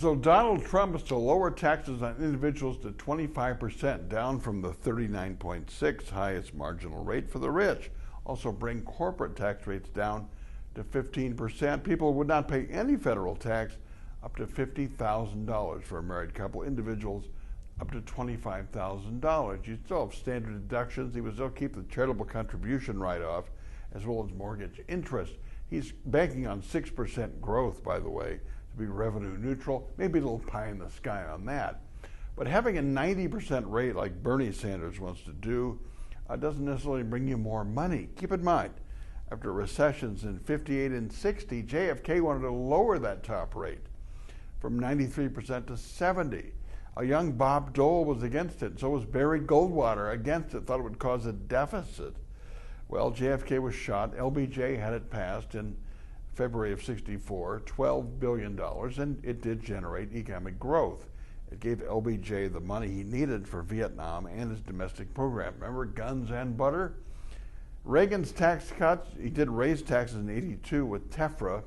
So Donald Trump is to lower taxes on individuals to 25%, down from the 39.6 highest marginal rate for the rich. Also bring corporate tax rates down to 15%. People would not pay any federal tax up to $50,000 for a married couple. Individuals up to $25,000. You still have standard deductions. He would still keep the charitable contribution write-off as well as mortgage interest. He's banking on 6% growth, by the way, to be revenue neutral. Maybe a little pie in the sky on that. But having a 90% rate like Bernie Sanders wants to do doesn't necessarily bring you more money. Keep in mind, after recessions in 58 and 60, JFK wanted to lower that top rate from 93% to 70. A young Bob Dole was against it, so was Barry Goldwater against it, thought it would cause a deficit. Well, JFK was shot. LBJ had it passed in February of 64, $12 billion, and it did generate economic growth. It gave LBJ the money he needed for Vietnam and his domestic program. Remember guns and butter? Reagan's tax cuts, he did raise taxes in 82 with TEFRA,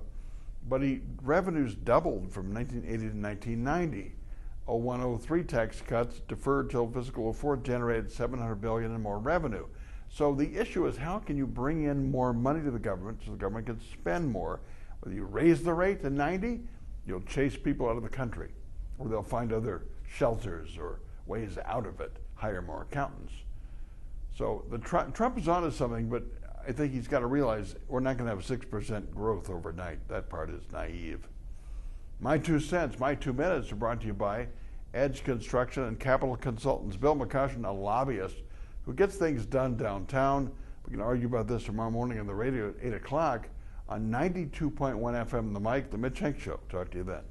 but revenues doubled from 1980 to 1990. 0103 tax cuts deferred till fiscal 04 generated $700 billion in more revenue. So the issue is, how can you bring in more money to the government so the government can spend more? Whether you raise the rate to 90, you'll chase people out of the country, or they'll find other shelters or ways out of it, hire more accountants. So Trump is onto something, but I think he's got to realize we're not going to have 6% growth overnight. That part is naive. My 2 cents, my 2 minutes are brought to you by Edge Construction and Capital Consultants. Bill McCussion, a lobbyist who gets things done downtown. We can argue about this tomorrow morning on the radio at 8 o'clock on 92.1 FM The Mic, The Mitch Henck Show. Talk to you then.